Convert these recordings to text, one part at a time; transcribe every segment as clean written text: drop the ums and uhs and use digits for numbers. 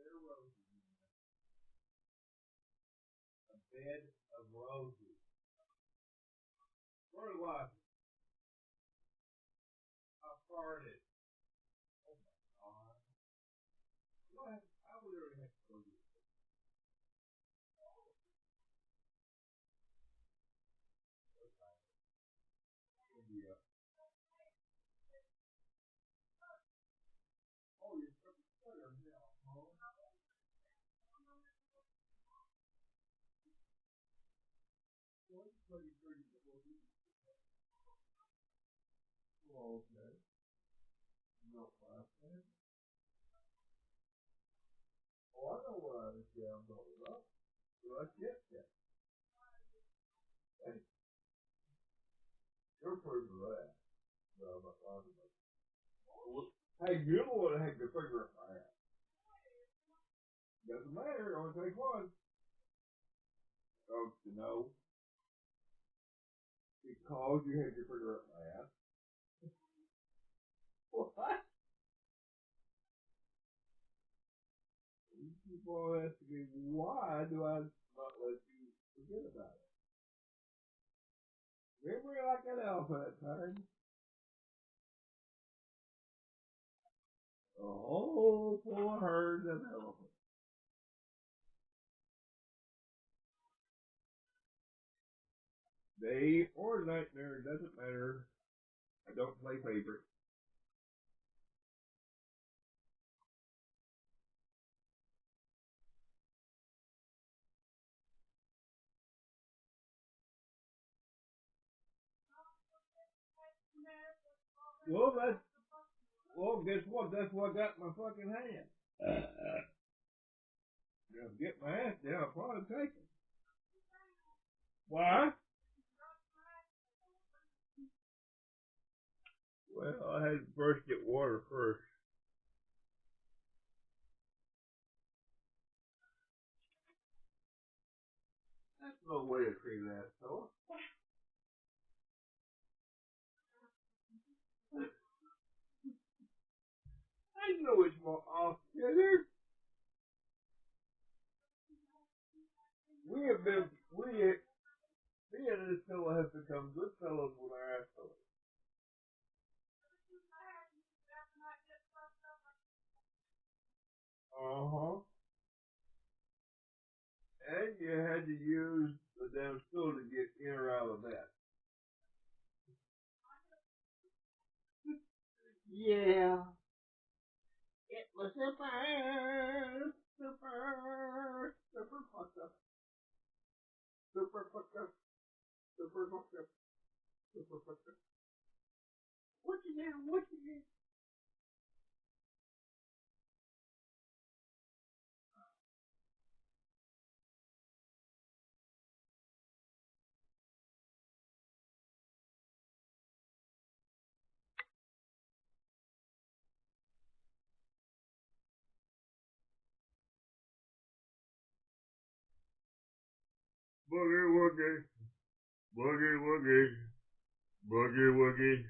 bed of roses. A bed of roses. Where was it? I farted. Oh my god. What? I would already have to go to India. Oh, you're such a player now, huh? What? 30 before you. Oh, okay. No question. Oh, I know what I understand I'm talking about. Well, I get that. Hey, you're pretty relaxed. No, I'm not talking about. Well, hey, you're the one that had your finger up my ass. Doesn't matter. It only takes one. Don't you know? Because you had your finger up my ass. What? You keep on asking me, why do I not let you forget about it? Remember like that elephant time? A whole full of herds of elephants. Day or nightmare, doesn't matter. I don't play favorite. Well, that's well. Guess what? That's what got my fucking hand. Get my ass down. I'll probably take it. Why? Well, I had to first get water first. That's no way to treat an asshole. I know it's more off center. We have been, me and this fellow have become good fellows with our assholes. Uh huh. And you had to use the damn stool to get in or out of that. Yeah. It was super fucked up, super fucked up, super fucked up, super fucked up. What you do? What you do? Boogie woogie, boogie woogie, boogie woogie.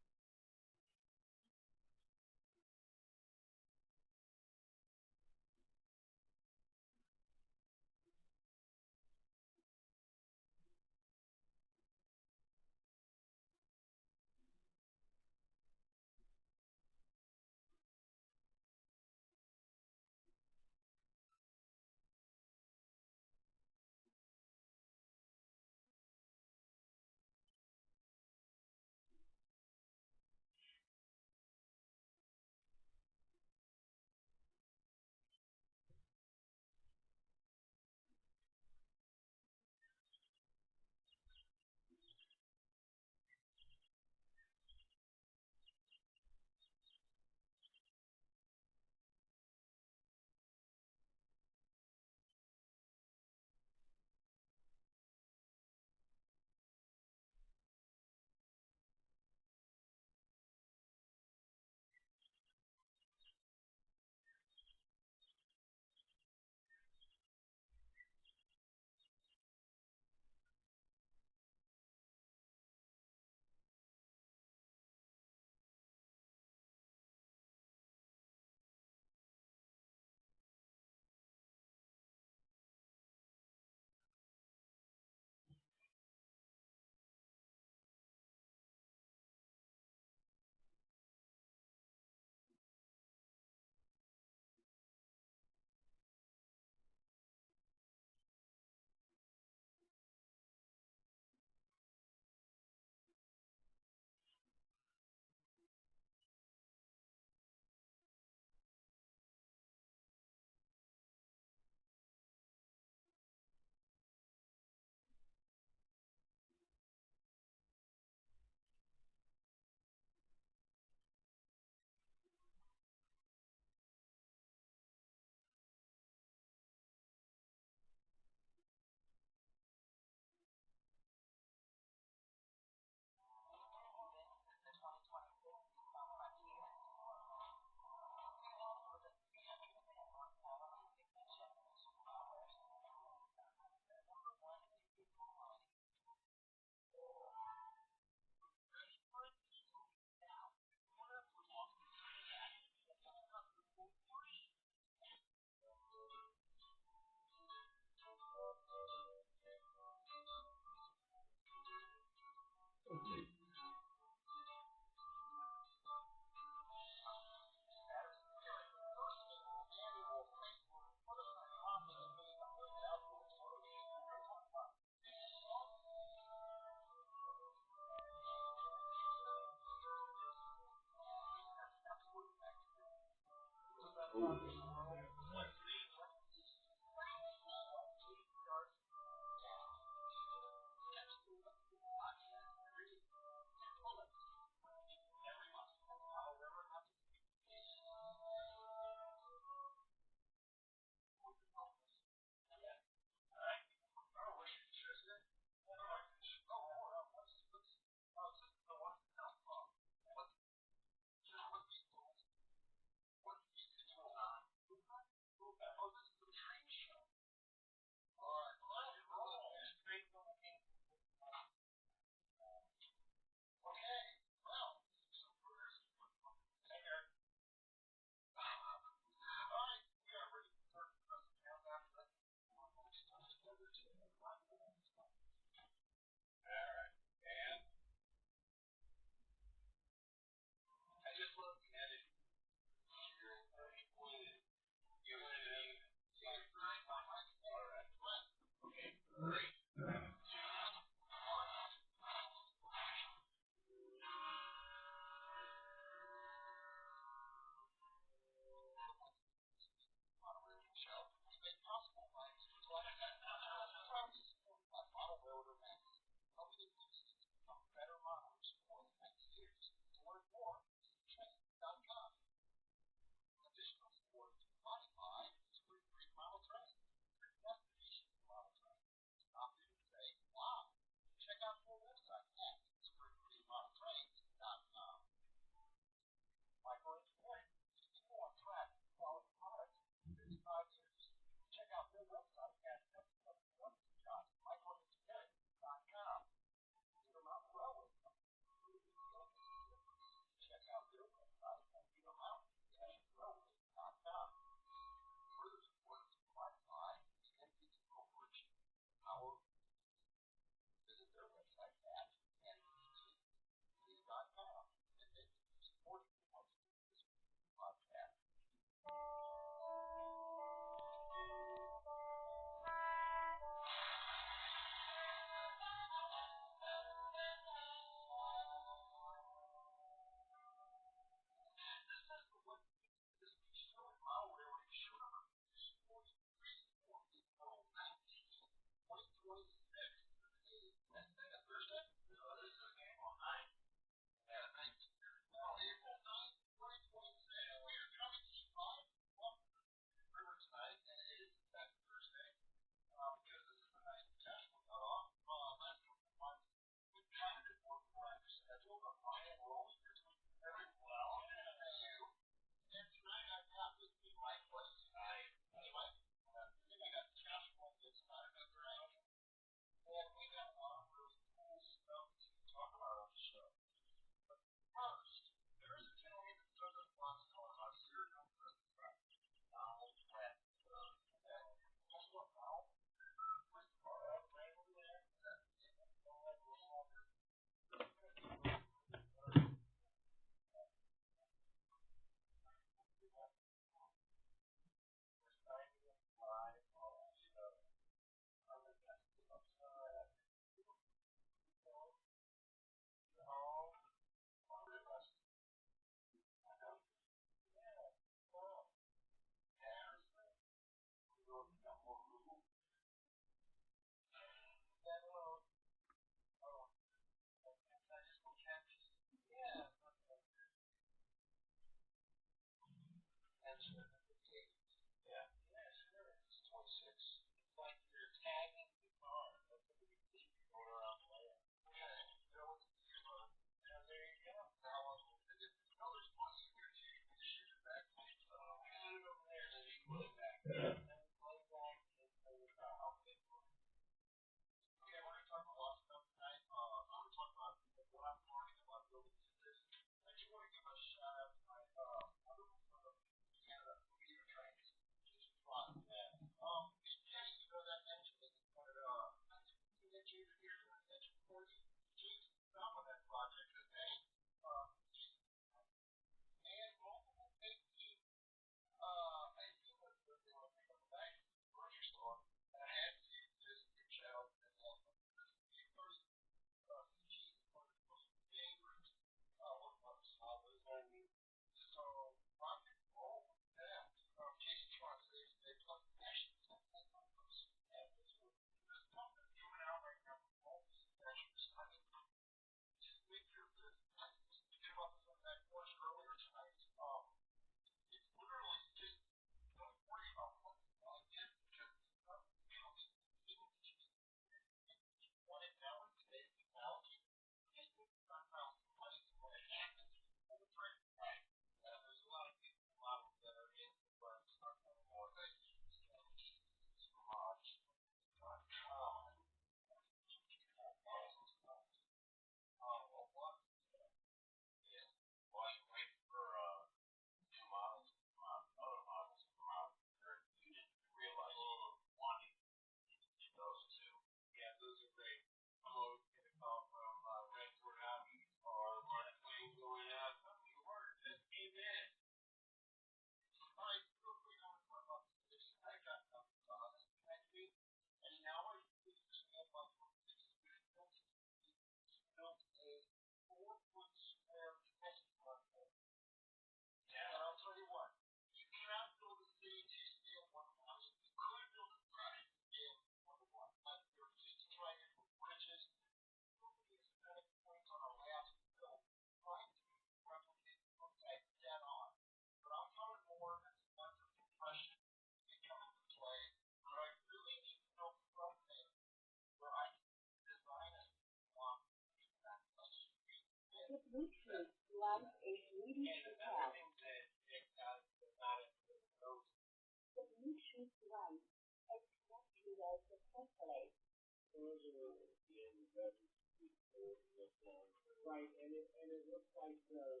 Right, and it looks like the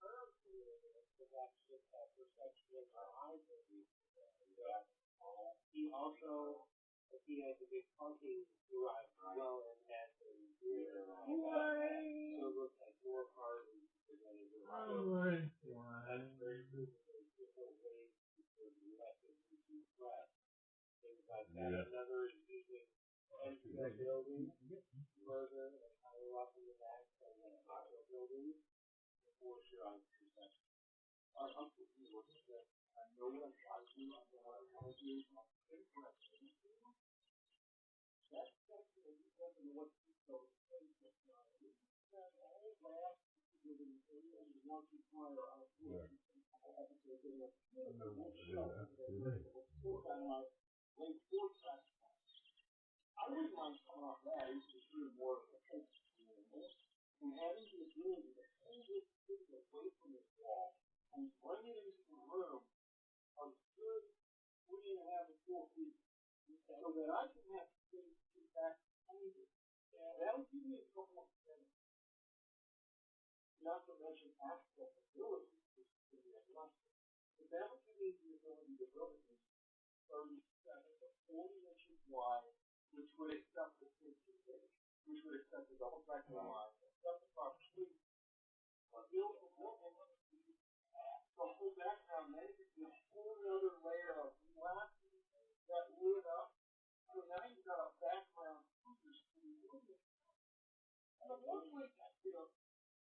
curve here is actually that perception of our eyes that we he also he has a big parking garage as well and has a rear so it looks like more cars and that's very good. Different ways to let them reduce stress. Things like that. Another using entry building further and higher up in the back than the auto building. For sure on two sections. I'm confused with this. I know what I'm trying to do. I know what I want to do. That's what so I wouldn't mind coming off that. It's just really more of a and having the ability to hang this thing away from this wall and bring it into the room on good 3.5 to 4 feet so that I can have things back behind it. That would give me a couple of things. Not to mention access ability, which could be a must. But that would give me the ability to build it 37 to 40 inches wide, which would accept the 60 inch, which would accept the double track line, accept the cross street, build a so full background, then it could be a whole other layer of glass that lit up. So now you've got a background and unfortunately,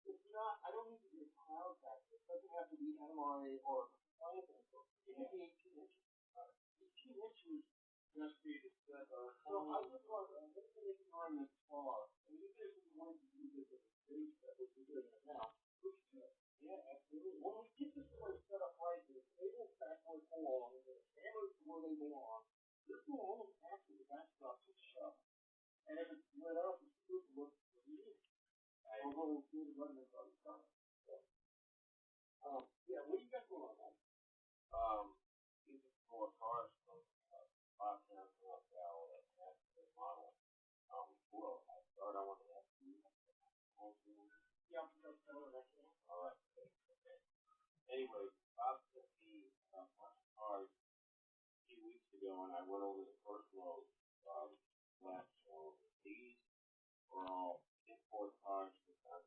it's not, I don't need to be a cloud factor. It doesn't have to be MRA or compliance. It can be 18 inches. 18 inches just be so I would want to make it on this far. And even if we wanted to do this as a stage step, which we're doing right now, we can do it. Yeah, absolutely. When we get this place set up right, the tables backward belong, the cameras where they belong, this will almost have to the backdrop to show. And if it's lit up, it's supposed to look for you. Although we'll do the running on the side. Yeah, what do you got going on, man? These are 4 cars from 5 down to that model. Well, I thought I wanted to ask you. Yeah, I'm going to tell her next one. All right. Okay. Anyway, Bob sent me a bunch of cars a few weeks ago, and I went over the first load last show. These were all import cars because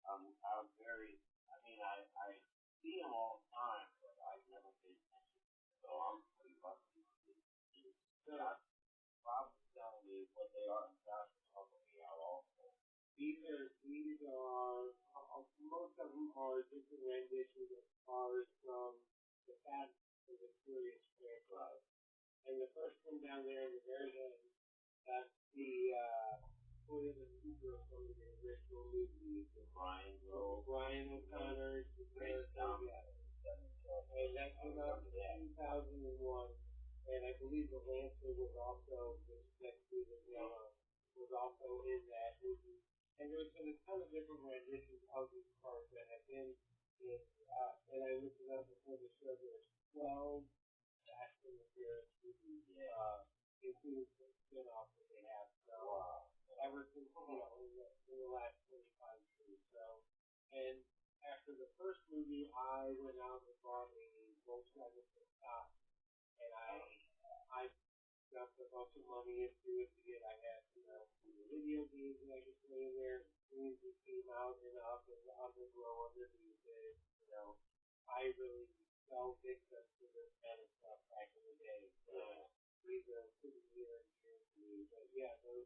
I'm very, I mean, I see them all the time, but I never paid attention. So I'm pretty lucky. Bob was telling me what they are and Josh was helping me out also. These are most of them are different renditions of cars from the Fast and the Furious franchise. And the first one down there in the very end, that's the Toyota Supra from the original movie. Brian O'Connor's the great and that came out in 2001. And I believe the Lancer was also, which next to the was also in that movie. And there's been a ton of different renditions of these cars that have been in, and I looked it up before the show, there's 12 Fast and the Furious movies, including the spin-offs that they have. So, ever since, in the last 25 years. So, and after the first movie, I went out and bought a Volkswagen Passat. And I dumped a bunch of money into it to get, I had, the video games that I could play in there, games that came out and up and underglow underneath it, I really fell victim to this kind of stuff back in the day. So these are pretty near and dear to me. But yeah, the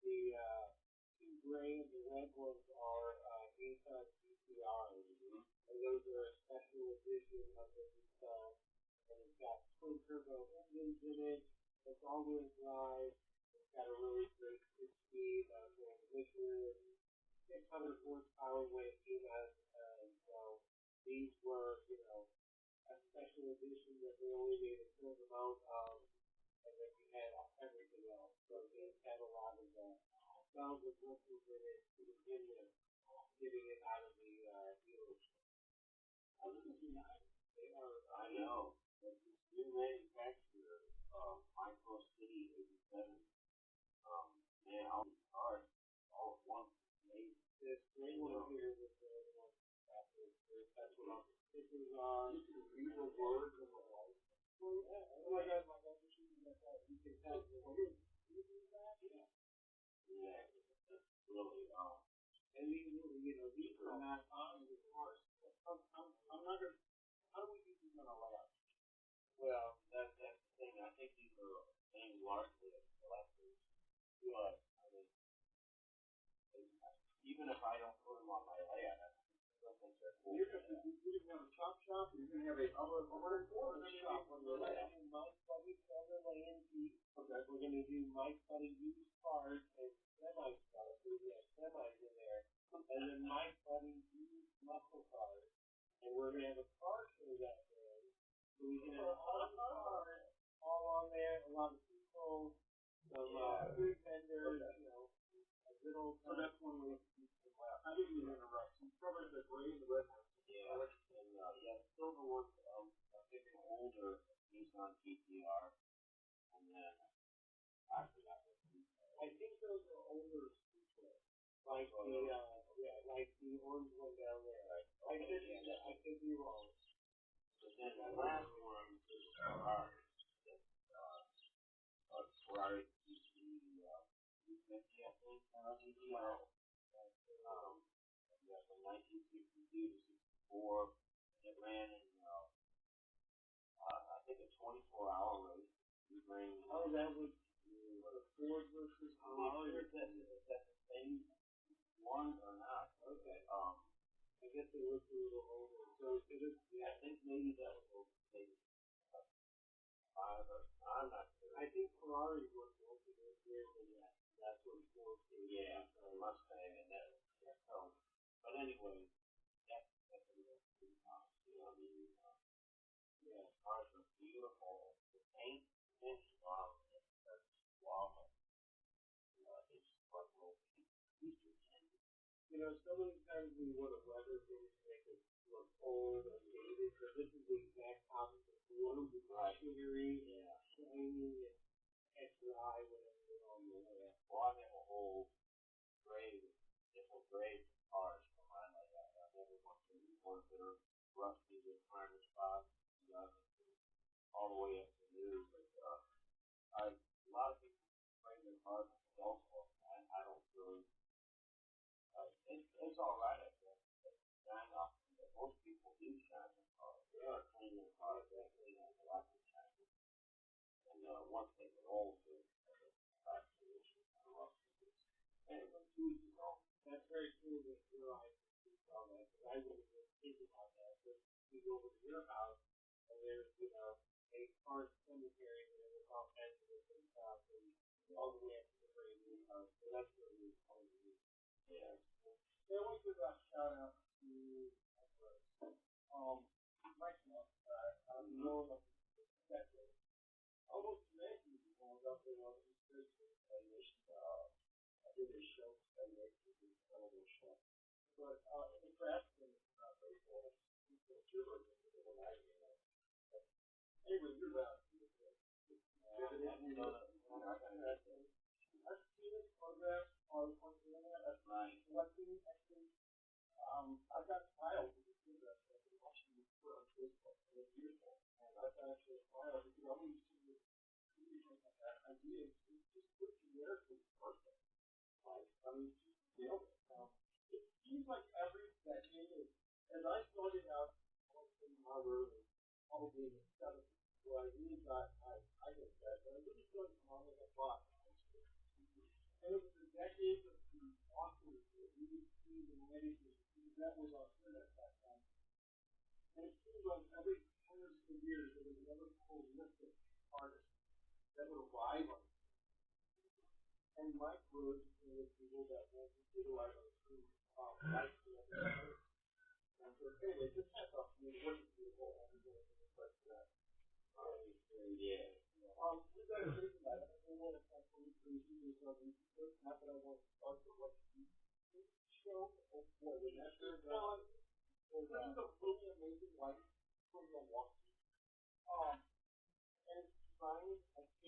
2 gray and the red ones are Nissan GTRs. And those are a special edition of the Nissan. And it's got twin turbo engines in it. It's all-wheel drive. It's got a really great 6-speed transmission, 600 horsepower when it came out. So these were, a special edition that they only made a certain amount of, and then we had everything else. So these had a lot of bells and whistles in it to begin with, getting it out of the dealership. They are, I know. New manufacturer, Micro City 87. Man, all these cars all at once. This gray one here with the one after that's what all the stickers on. You can read the words on the wall. Well, yeah, oh my God, you can tell the words. Yeah. Yeah, that's really and these these are not on the cars. I'm not gonna. How do we do these on a layout? Well, that's the thing. I think these are aimed largely at collectors, but I mean, even if I don't put them on my layout, I still think they're cool. You're going to have a chop shop, or you're going to have a corner shop on your layout. Mike Buddy Chevrolet and Jeep. Okay. We're going to do Mike Buddy used cars and semi cars. So we have semis in there, and then Mike Buddy used muscle cars, and we're going to have a car show that day. So we can have a lot of cars all on there, a lot of people, some food vendors, So that's one way to keep them left. I didn't even interrupt. You covered the gray and the red ones. Yeah, and the silver ones, I think are older, Nissan GTR, and then I forgot what these are. I think those are older Supras, like like the orange one down there. Right. I could be wrong. But then the last one is Ferrari. Ferrari GT50, I think, GTR. From 1962 to 64, it ran in, I think, a 24-hour race. We ran. Oh, that was a Ford versus Ferrari. That's the same one or not? Okay. I guess they looked a little older. So it is. Yeah, I think maybe that was maybe 5 or I'm not sure. I think Ferrari was also there, but yeah, that's what Ford did. Yeah, Mustang and that. Yeah, so. But anyway, that's a real cool house. I mean, cars are beautiful. The paint finish on it, wow. It's like little pieces. So many times we want to weather things to make it look old and dated, but this is the exact opposite. We want them to be shimmery, shiny, and dry, whatever they all do. Well, I have a whole different grade cars for mine like that. I never want to be ones that are rusty with primer spots, all the way up to new. But a lot of people bring their cars to sell for. I don't really. It's all right, I guess. Shine off. Most people do shine their cars. They are cleaning their cars. They actually have a lot of shine. And once they get old, anyway, that's very cool that you're right. I wouldn't even think about that. But you go over to your house, and there's, a car cemetery, and there's all kinds of different stuff, and all the way up to the very new house. So that's really fun to do. Yeah. I always give a shout out to myself. I'm known as a almost 90 people up there on the street. I did a show, I made a television show. But in the craft, baseball, anyway, you're right. I've seen this program on the internet. That's right. Collecting, actually, I've got files of the program that I've been watching put on Facebook, and they're beautiful. And I've got actually a file because I always see ideas. Just put generically perfect. I mean, nailed it. It seems like every decade, as I started out in my room, probably in the 70s, where I really got, I get that, but I really started calling it a lot. And it was the decades of the authors, the BBCs and magazines, because that was our internet back then. And it seems like every 10 or so years, there was another prolific artist that would arrive on. And Mike was one of the people that went to utilize on screen lights and everything. And so, anyway, just had a wonderful beautiful like that. Yeah. We got to think about it. I want to talk to you something. Not that I want to start with what you show. Oh boy, when that turns on, this is a really amazing light from Milwaukee. And it's designed, I think,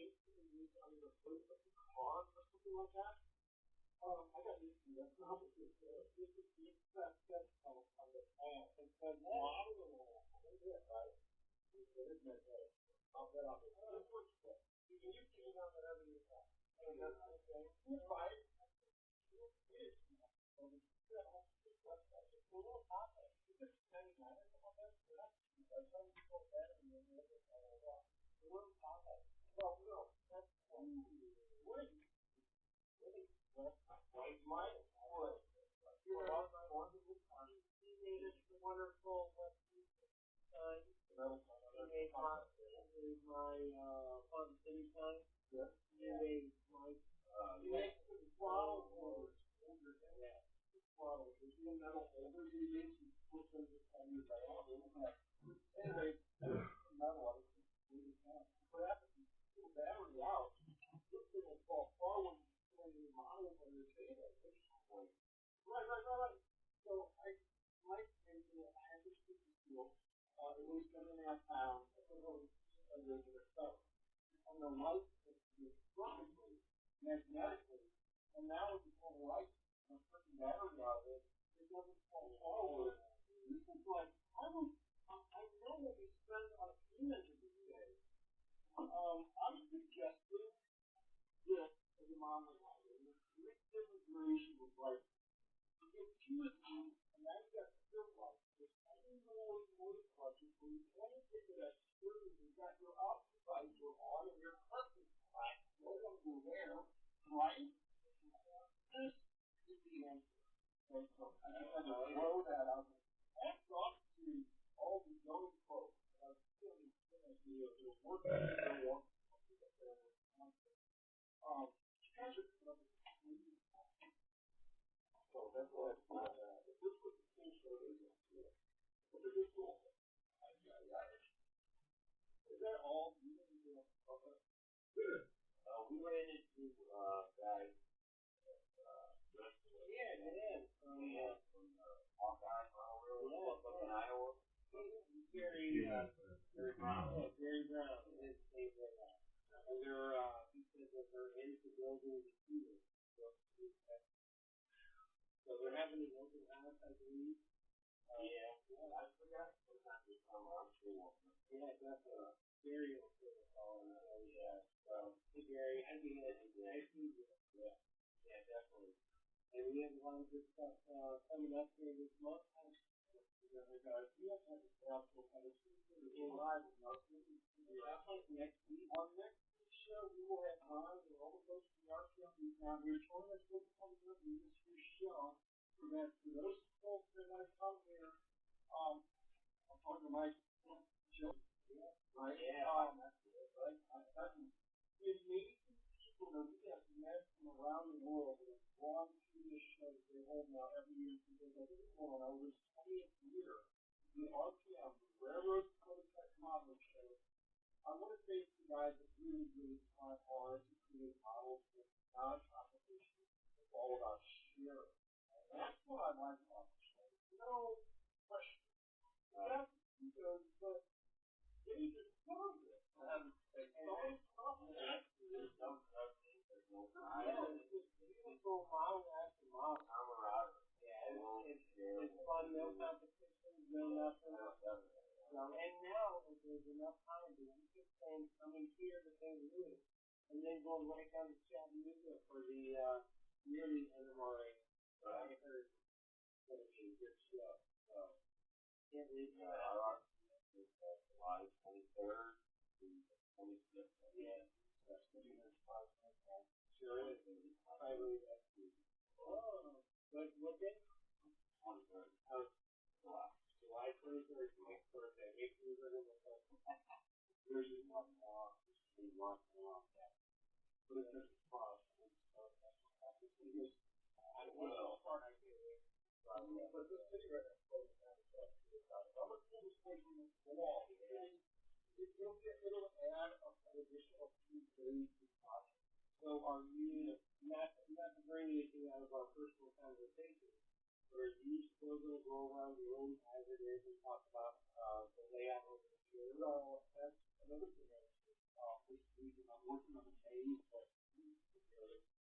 working on the cave, but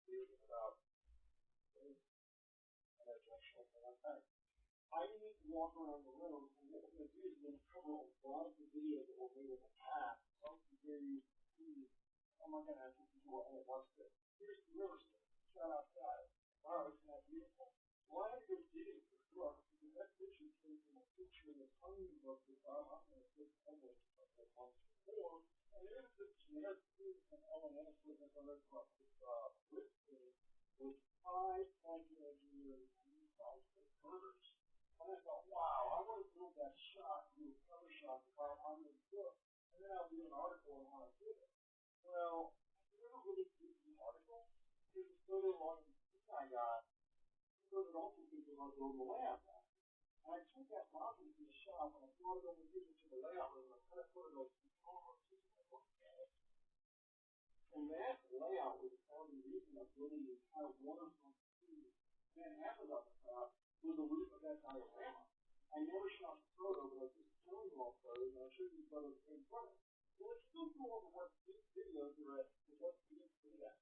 really about I need to walk around the room, and what we're going to do is we're going to cover a lot of the videos that were made in the past. Some of the very oh my god, I think people will watch this. Here's the river stuff. Shout out guys. Wow, isn't that beautiful? Why are you digging for drugs? Because that picture came from a picture in the onion book that I'm going to put somewhere once before. And there's this generic food from L&S with another whiskey with 5 engineering murders. And I thought, wow, I want to build that shot, do a cover shot on this book, and then I'll do an article on how I did it. Well, I never really did the article because it's further along in the I got, but it also thinking about building a layout. And I took that model to the shop and I brought it over here to the layout room and I kind of put it over the commerce and that layout was the only reason I building the entire wonderful Manhattan on the top was a loop of that diorama. I never shot the photo, but I was just showing you all photos and I showed you photos in front of it. Well, it's still cool to watch these videos are at what you do that.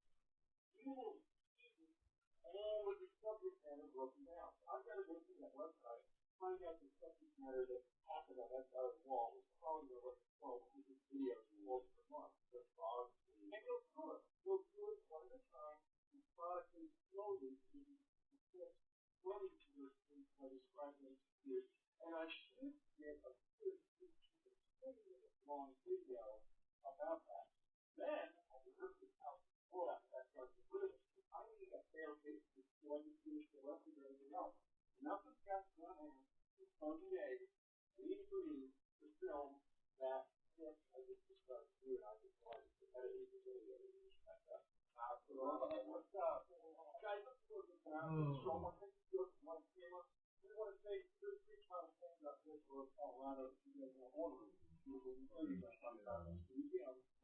You will see all of the subject matter broken down. So I've got to go through that website, find out the subject matter that happened on that side of the wall. It's probably the right 12 videos in per month. And go through it. Go through it one at a time, methodically, slowly, running to your feet by describing it to you. And I should get a good 20-minute long video about that. Then I can rip this out before I start to put it. I need a fair basis so I can finish the rest of everything else. Nothing's got to go in. It's 30 days. Leave for you to film that tip I just described to you. And I just wanted to edit the video. What's up? Guys, let's go to the show one thing. One camera. We want to say 3 times things about this or Colorado. You guys want to order it. You know,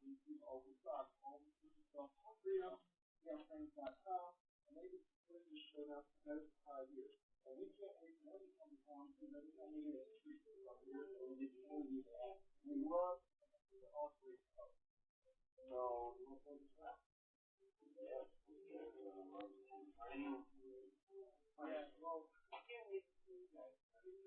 you all the stuff, all the stuff, freedom, things.com, and they just completely showed up for better than 5 years. And we can't wait for them to come down to every time we get a street up here, and we get to interview that. We love all 3 of them. So, you want to say this now? Yes. Yeah, well, I can't wait to see you guys. Okay.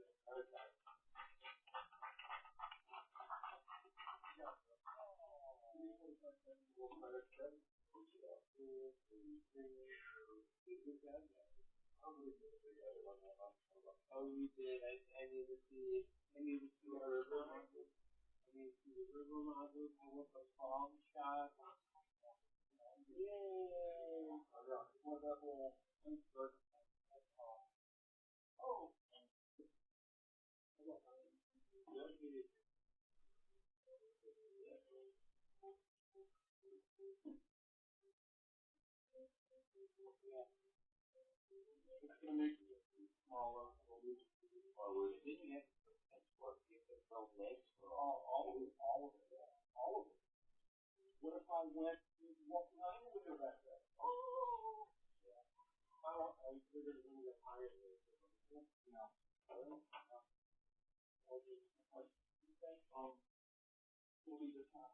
Oh, you did. I need to see our river models. I need to see the river models. I want the palm shot. Yay! I got that whole iceberg. Oh! It's going to make it smaller. Then you have to export those legs for all of it. What if I went to what line would have that day? Oh! I figured it was a higher rate. No. We'll be the top.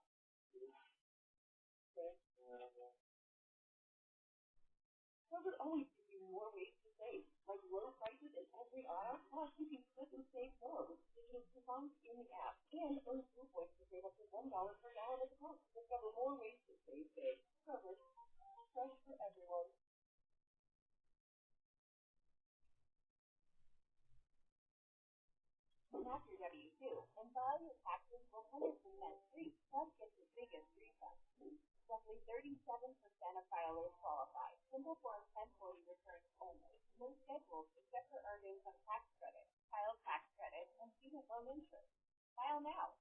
There would always be more ways to save, like low prices in every aisle, plus you can click and save more with digital coupons in the app, and earn fuel points to save up to $1 per gallon at the pump. Discover more ways to save big. Kroger, fresh for everyone. Snap your W-2 and file your taxes 100% free, plus get the biggest refund. Roughly 37% of filers qualify. Simple Form 1040 returns only. No schedules except for earned income tax credit, child tax credit, and student loan interest. File now.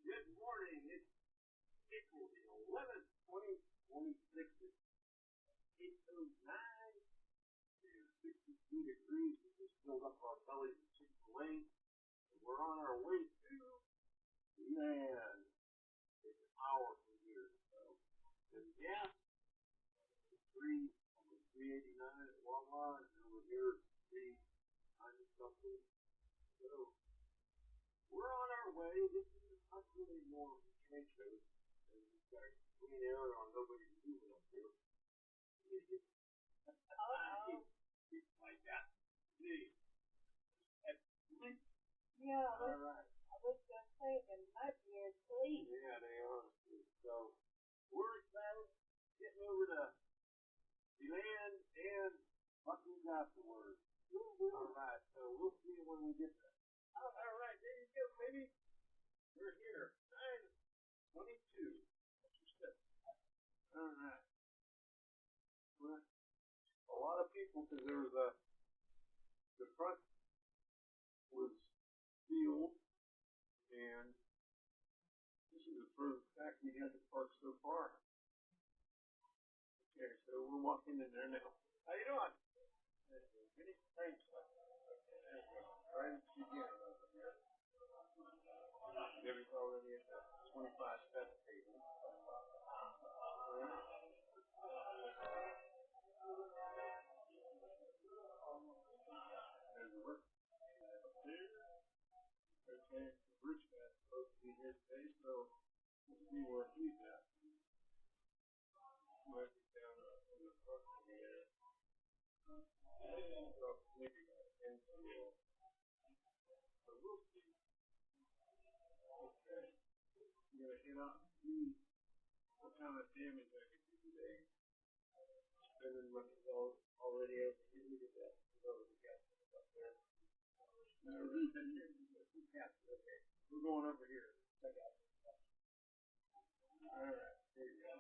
Good morning. It's April the 11th, 2026. 8:09. It's 62 degrees. We just filled up our bellies with Chick-fil-A. And we're on our way to, man, it's an hour from here. So, and Yeah. 389 at Wawa, and over here it's 390 something. So we're on our way. This is not really more trade shows. And we've got a clean air on nobody's moving up here. It's like that. See. Yeah, All right. I was going to say they might be asleep. Yeah, they are. So we're excited getting over to land and fucking afterwards. All right. So we'll see you when we get there. All right. There you go, baby. We're here. 9:22. All right. Well, a lot of people, because there was the front was sealed, and this is the furthest back we had to park so far. Okay, so we're walking in there now. How you doing? Any thanks. Okay, there we go. Right at the beginning over here. Debbie's already at the 25-step table. All right. There's the work up there. Okay, the bridge guy's supposed to be here today, so we'll see where he's at. Might be down in the front here. So maybe NCO. So we'll see. Okay. I'm gonna hit out and see what kind of damage I can do today. Spending money already over here. Look at that. Already got up there. Okay. We're going over here. Check out. All right. Here you go.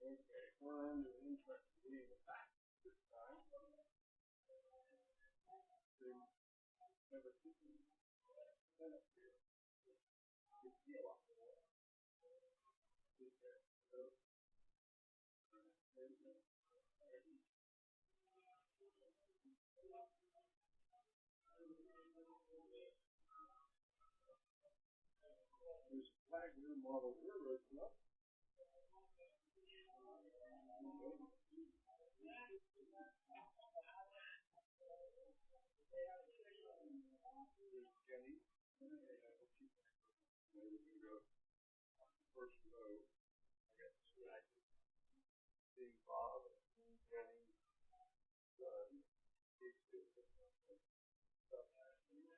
Okay, we're under the interest being back this time. Never seen set up here. Good deal off the wall. Okay, so there's a flag here, model railroad club. Jenny. We're gonna go first row. I got distracted. Seeing Bob and Jenny, big sister, stuff happening.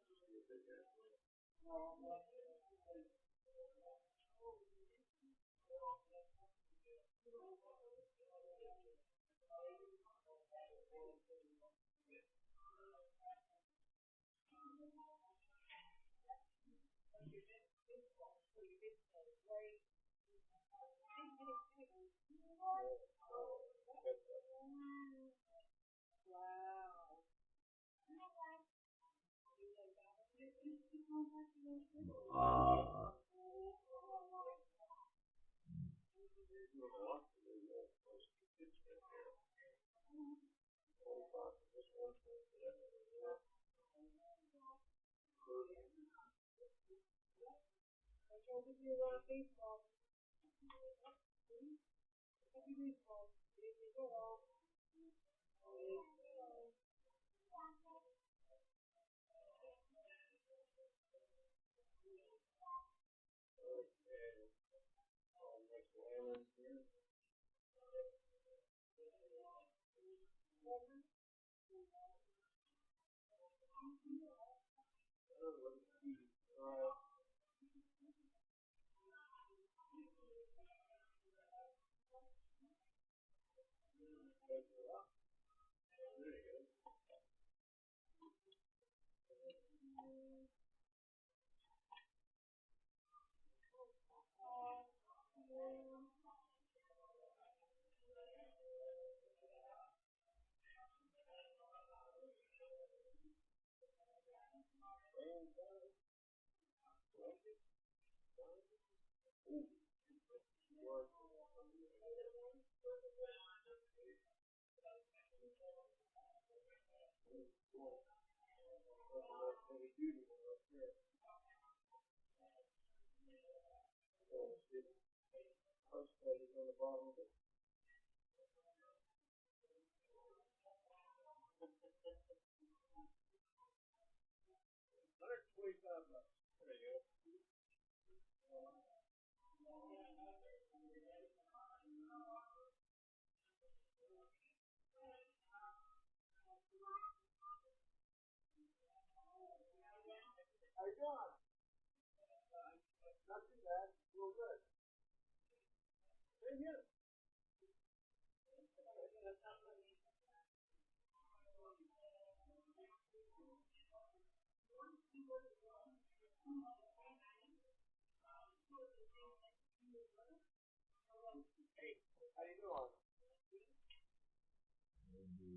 Just be a big ass.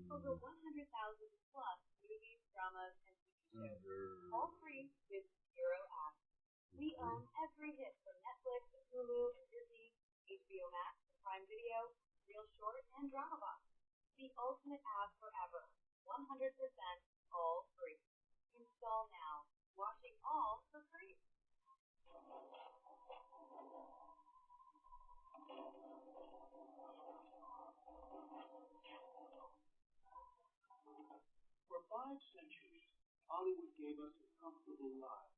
Over 100,000 plus movies, dramas, and TV shows, all free with zero ads. We own every hit from Netflix, Hulu, Disney, HBO Max, Prime Video, Real Short, and DramaBox. The ultimate app forever. 100% all free. Install now. Watching all for free. For 5 centuries, Hollywood gave us a comfortable lie.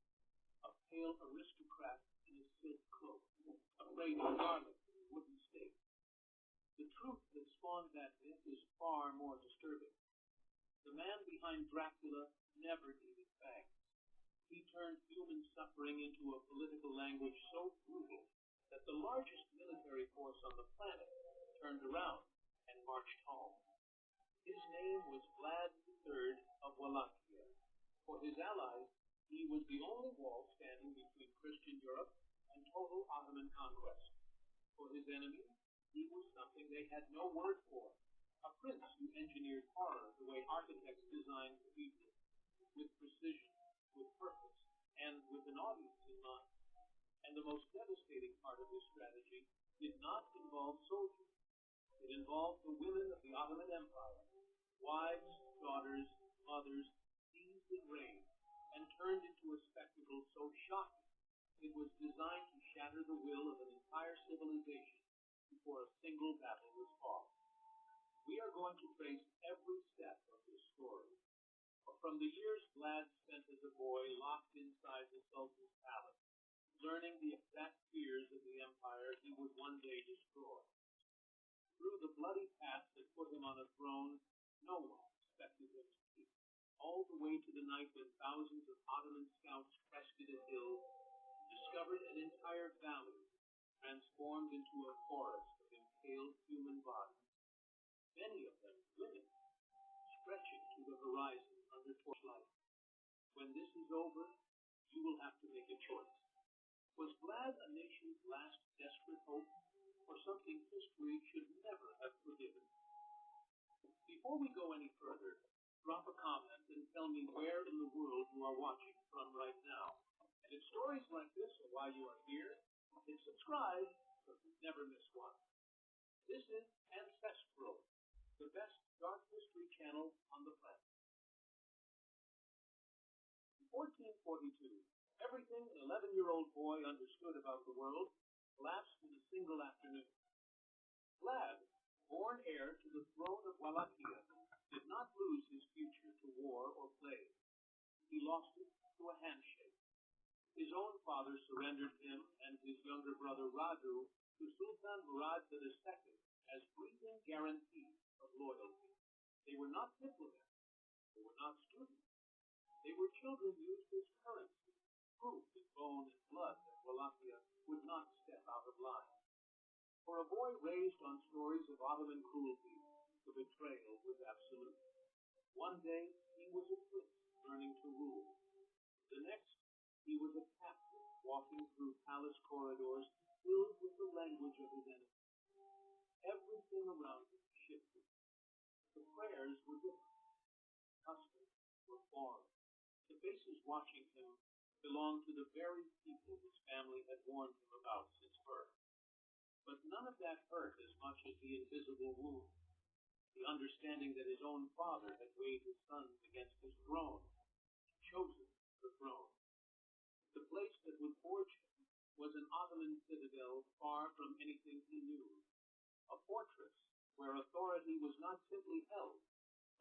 A pale aristocrat in a silk cloak, afraid of garlic in a wooden stake. The truth that spawned that myth is far more disturbing. The man behind Dracula never needed fangs. He turned human suffering into a political language so brutal that the largest military force on the planet turned around and marched home. His name was Vlad III of Wallachia. For his allies, he was the only wall standing between Christian Europe and total Ottoman conquest. For his enemies, he was something they had no word for. A prince who engineered horror the way architects design cathedrals, with precision, with purpose, and with an audience in mind. And the most devastating part of this strategy did not involve soldiers. It involved the women of the Ottoman Empire, wives, daughters, mothers, seized in rage, and turned into a spectacle so shocking it was designed to shatter the will of an entire civilization before a single battle was fought. We are going to trace every step of this story. From the years Vlad spent as a boy locked inside the Sultan's palace, learning the exact fears of the empire he would one day destroy. Through the bloody path that put him on a throne no one expected him to keep, all the way to the night when thousands of Ottoman scouts crested a hill, discovered an entire valley transformed into a forest of impaled human bodies, many of them women, stretching to the horizon under torchlight. When this is over, you will have to make a choice. Was Vlad a nation's last desperate hope, or something history should never have forgiven? Before we go any further, drop a comment and tell me where in the world you are watching from right now. And if stories like this are why you are here, then subscribe so you never miss one. This is Ancestral, the best dark history channel on the planet. In 1440, 42. Everything an 11-year-old boy understood about the world collapsed in a single afternoon. Vlad, born heir to the throne of Wallachia, did not lose his future to war or plague. He lost it to a handshake. His own father surrendered him and his younger brother Radu to Sultan Murad II as breathing guarantees of loyalty. They were not diplomats. They were not students. They were children used as currency, proof in bone and blood that Wallachia would not step out of line. For a boy raised on stories of Ottoman cruelty, the betrayal was absolute. One day, he was a prince learning to rule. The next, he was a captive walking through palace corridors filled with the language of his enemies. Everything around him shifted. The prayers were different. Customs were foreign. The faces watching him belonged to the very people his family had warned him about since birth. But none of that hurt as much as the invisible wound. The understanding that his own father had weighed his sons against his throne, chosen the throne. The place that would forge him was an Ottoman citadel far from anything he knew. A fortress where authority was not simply held,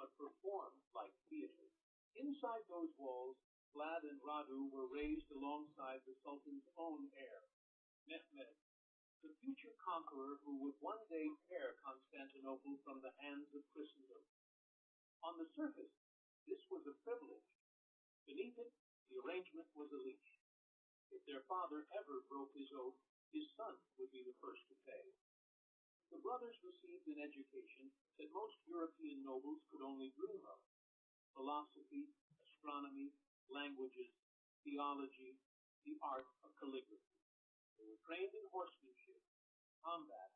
but performed like theater. Inside those walls, Vlad and Radu were raised alongside the Sultan's own heir, Mehmed, the future conqueror who would one day tear Constantinople from the hands of Christendom. On the surface, this was a privilege. Beneath it, the arrangement was a leash. If their father ever broke his oath, his son would be the first to pay. The brothers received an education that most European nobles could only dream of. Philosophy, astronomy, languages, theology, the art of calligraphy. They were trained in horsemanship, combat,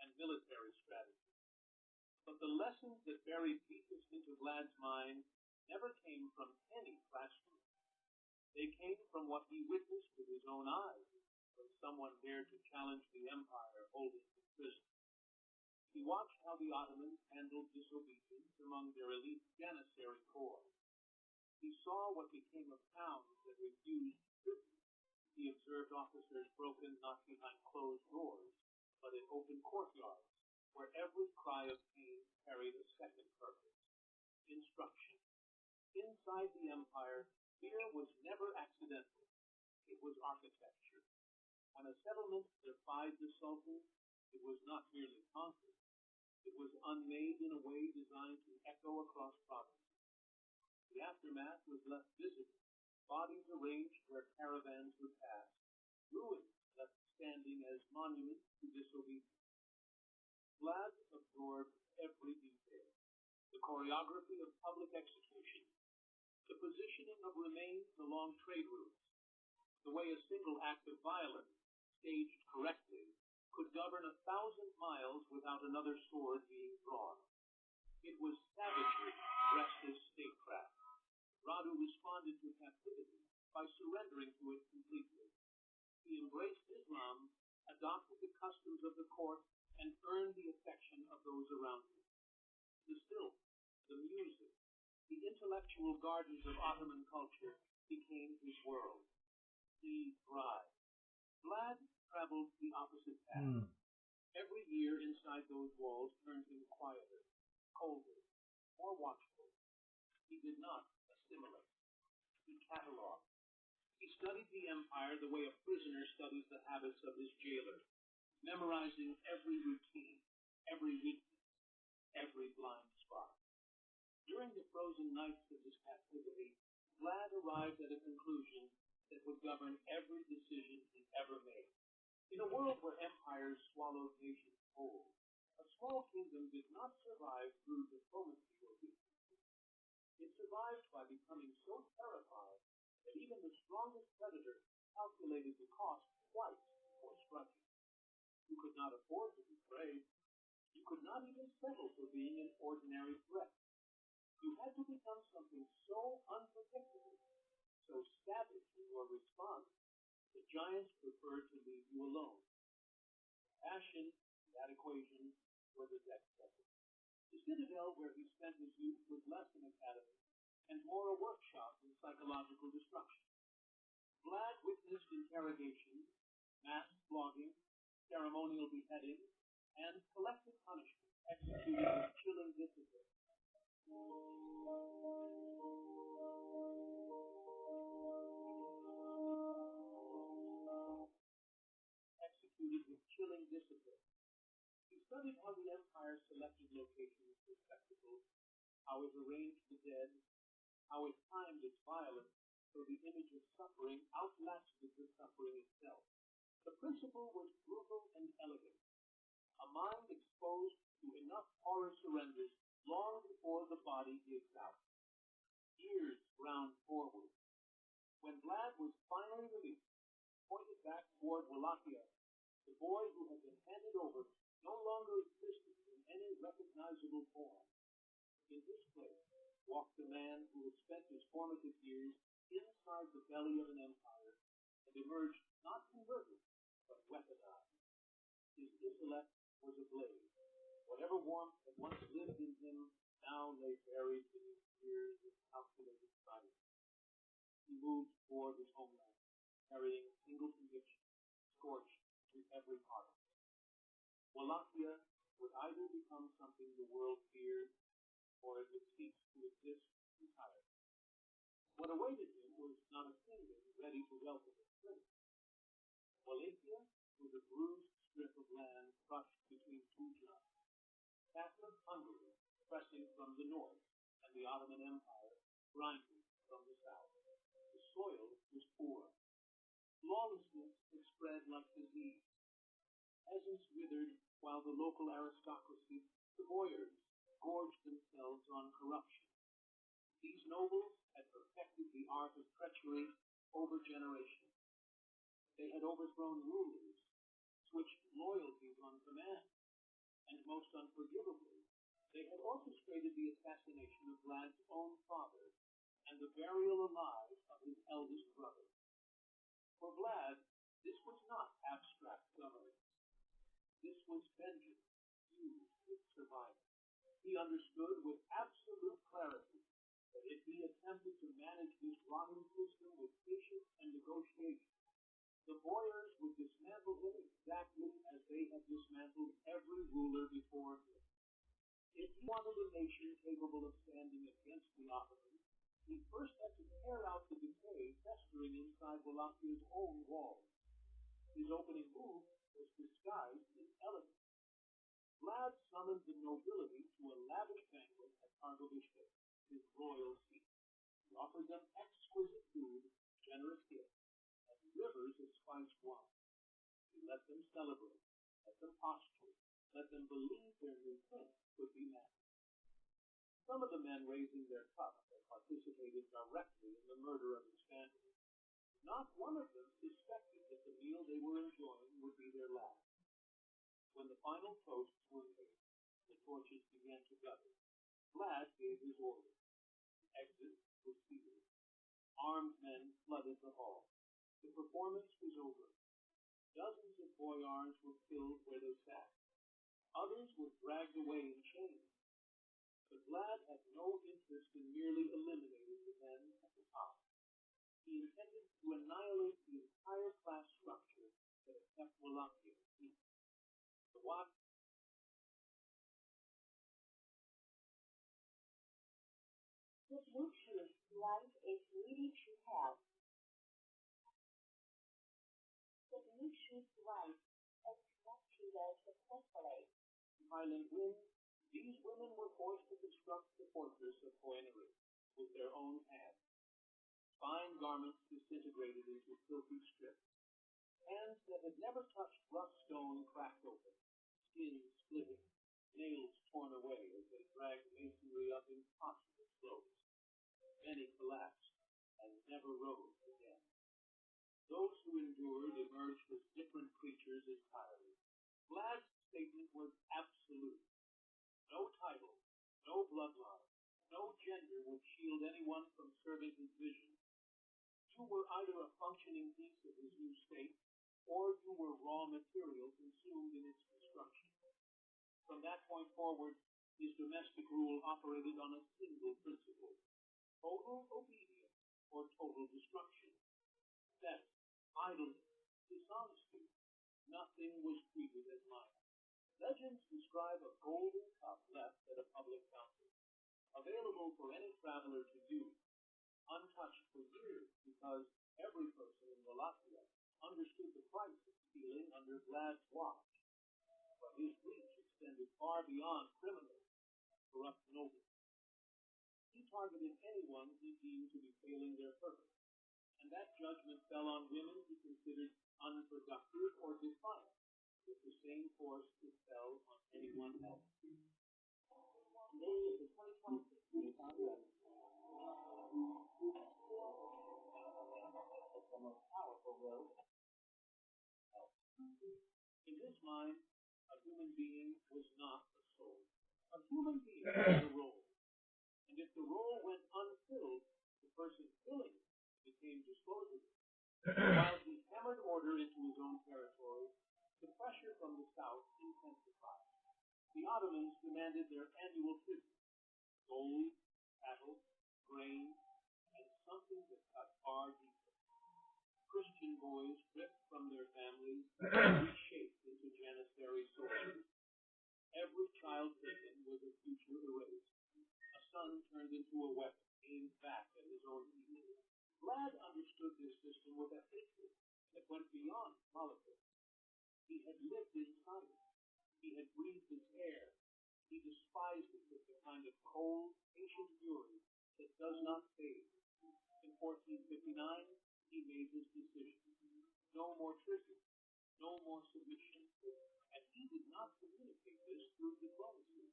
and military strategy. But the lessons that buried deepest into Vlad's mind never came from any classroom. They came from what he witnessed with his own eyes when someone dared to challenge the empire holding him prisoner. He watched how the Ottomans handled disobedience among their elite Janissary corps. He saw what became of towns that refused tribute. He observed officers broken not behind closed doors, but in open courtyards, where every cry of pain carried a second purpose: instruction. Inside the empire, fear was never accidental. It was architecture. When a settlement defied the Sultan, it was not merely conquered. It was unmade in a way designed to echo across provinces. The aftermath was left visible, bodies arranged where caravans would pass, ruins left standing as monuments to disobedience. Vlad absorbed every detail: the choreography of public execution, the positioning of remains along trade routes, the way a single act of violence, staged correctly, could govern 1,000 miles without another sword being drawn. It was savagery dressed as statecraft. Radu responded to captivity by surrendering to it completely. He embraced Islam, adopted the customs of the court, and earned the affection of those around him. The stilts, the music, the intellectual gardens of Ottoman culture became his world. He thrived. Vlad traveled the opposite path. Every year inside those walls turned him quieter, colder, more watchful. He did not assimilate. He cataloged. He studied the empire the way a prisoner studies the habits of his jailer, memorizing every routine, every weakness, every blind spot. During the frozen nights of his captivity, Vlad arrived at a conclusion that would govern every decision he ever made. In a world where empires swallowed nations whole, a small kingdom did not survive through diplomacy or weakness. It survived by becoming so terrified that even the strongest predator calculated the cost twice before striking. You could not afford to be brave. You could not even settle for being an ordinary threat. You had to become something so unpredictable, so savage in your response, the giants preferred to leave you alone. Passion, that equation, were the death sentence. The citadel where he spent his youth was less an academy and more a workshop in psychological destruction. Vlad witnessed interrogation, mass flogging, ceremonial beheading, and collective punishment executed with chilling discipline. Executed with chilling discipline. He studied how the Empire selected locations for spectacles, how it arranged the dead, how it timed its violence so the image of suffering outlasted the suffering itself. The principle was brutal and elegant, a mind exposed to enough horror surrenders long before the body gives out. Years ground forward. When Vlad was finally released, pointed back toward Wallachia, the boy who had been handed over no longer existed in any recognizable form. In his place walked the man who had spent his formative years inside the belly of an empire and emerged not converted, but weaponized. His intellect was ablaze. Whatever warmth had once lived in him now lay buried beneath years of calculated silence. He moved toward his homeland, carrying a single conviction, scorched through every part of it. Wallachia would either become something the world feared, or it would cease to exist entirely. What awaited him was not a kingdom ready to welcome its prince. Wallachia was a bruised strip of land crushed between two giants. Catholic Hungary pressing from the north, and the Ottoman Empire grinding from the south. The soil was poor. Lawlessness had spread like disease. Peasants withered, while the local aristocracy, the boyars, gorged themselves on corruption. These nobles had perfected the art of treachery over generations. They had overthrown rulers, switched loyalties on command, and most unforgivably, they had orchestrated the assassination of Vlad's own father and the burial alive of his eldest brother. For Vlad, this was not abstract governance. This was vengeance used with survival. He understood with absolute clarity that if he attempted to manage this rotting system with patience and negotiation, the boyars would dismantle him exactly as they had dismantled every ruler before him. If he wanted a nation capable of standing against the Ottomans, he first had to tear out the decay festering inside Wallachia's own walls. His opening move was disguised in elegance. Vlad summoned the nobility to a lavish banquet at Targovishte, his royal seat. He offered them exquisite food, generous gifts, and rivers of spiced wine. He let them celebrate, let them posture, let them believe their new prince could be matched. Some of the men raising their cups had participated directly in the murder of his family. Not one of them suspected that the meal they were enjoying would be their last. When the final toasts were made, the torches began to gutter. Vlad gave his order. Exit was sealed. Armed men flooded the hall. The performance was over. Dozens of boyars were killed where they sat. Others were dragged away in chains. But Vlad had no interest in merely eliminating the men at the top. He intended to annihilate the entire class structure that had kept Wallachia weak. The watch The Bluetooth device is ready to help. The Bluetooth device is connected successfully. Highland winds, these women were forced to construct the fortress of Coeneri with their own hands. Fine garments disintegrated into filthy strips. Hands that had never touched rough stone cracked open, skin splitting, nails torn away as they dragged masonry up impossible slopes. Many collapsed and never rose again. Those who endured emerged as different creatures entirely. Vlad's statement was absolute. No title, no bloodline, no gender would shield anyone from serving his vision. You were either a functioning piece of his new state, or you were raw material consumed in its construction. From that point forward, his domestic rule operated on a single principle: total obedience or total destruction. theft, idleness, dishonesty. Nothing was treated as minor. Legends describe a golden cup left at a public fountain, available for any traveler to use, untouched for years because every person in Wallachia understood the price of stealing under Vlad's watch. But his reach extended far beyond criminals, corrupt nobles. He targeted anyone he deemed to be failing their purpose, and that judgment fell on women he considered unproductive or defiant, with the same force it fell on anyone else. Today is the 2026 Congress. The most powerful road. In his mind, a human being was not a soul. A human being was a role. And if the role went unfilled, the person filling it became disposable. While he hammered order into his own territory, the pressure from the south intensified. The Ottomans demanded their annual tribute: gold, cattle, grain, and something that cut far deeper. Christian boys ripped from their families and reshaped into Janissary soldiers. Every child taken was a future erased. A son turned into a weapon aimed back at his own people. Vlad understood this system with a hatred that went beyond politics. He had lived inside it. He had breathed its air. He despised it with the kind of cold, patient fury that does not fade. In 1459, he made his decision. No more tribute, no more submission. And he did not communicate this through diplomacy.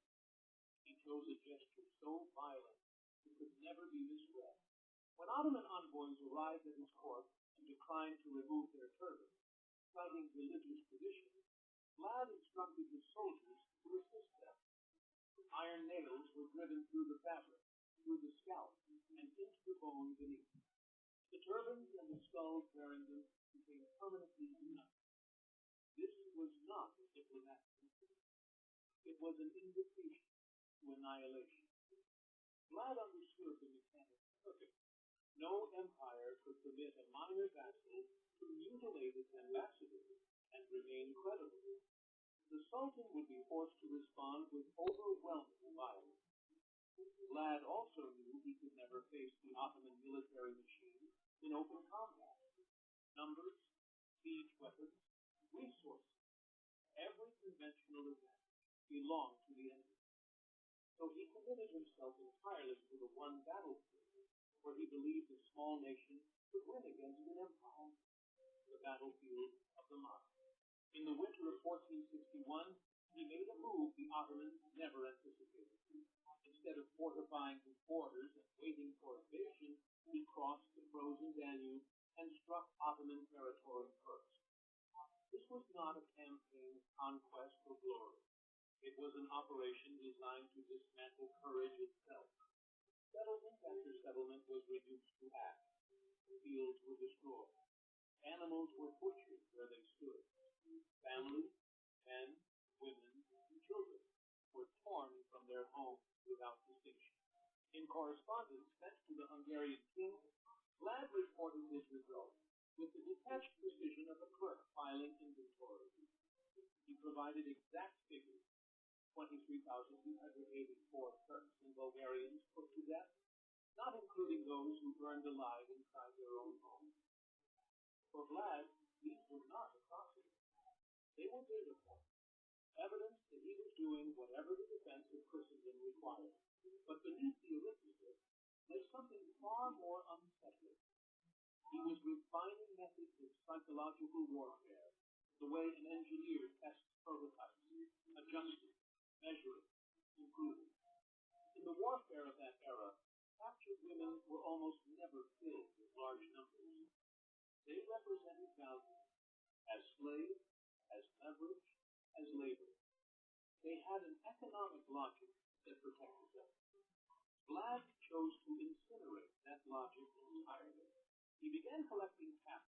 He chose a gesture so violent it could never be misread. When Ottoman envoys arrived at his court and declined to remove their turbans, citing religious traditions, Vlad instructed his soldiers to assist them. Iron nails were driven through the fabric, through the scalp, and into the bone beneath. The turbans and the skulls bearing them became permanently united. This was not a diplomatic incident. It was an invitation to annihilation. Vlad understood the mechanics perfectly. No empire could permit a minor vassal to mutilate its ambassador and remain credible. The Sultan would be forced to respond with overwhelming violence. Vlad also knew he could never face the Ottoman military machine in open combat. Numbers, siege weapons, resources, every conventional advantage belonged to the enemy. So he committed himself entirely to the one battlefield where he believed a small nation could win against an empire, the battlefield of the Marne. In the winter of 1461, he made a move the Ottomans never anticipated. Instead of fortifying his borders and waiting for invasion, he crossed the frozen Danube and struck Ottoman territory first. This was not a campaign of conquest or glory. It was an operation designed to dismantle courage itself. Settlement after settlement was reduced to ash. Fields were destroyed. Animals were butchered where they stood. Families, men, women, and children were torn from their homes without distinction. In correspondence sent to the Hungarian king, Vlad reported his results with the detached precision of a clerk filing inventory. He provided exact figures: 23,284 Turks and Bulgarians put to death, not including those who burned alive inside their own homes. For Vlad, these were not atrocities. They were data points, evidence that he was doing whatever the defense of Christendom required. But beneath the arithmetic lay something far more unsettling. He was refining methods of psychological warfare, the way an engineer tests prototypes, adjusting, measuring, improving. In the warfare of that era, captured women were almost never killed in large numbers. They represented value as slaves, as leverage, as labor. They had an economic logic that protected them. Vlad chose to incinerate that logic entirely. He began collecting captives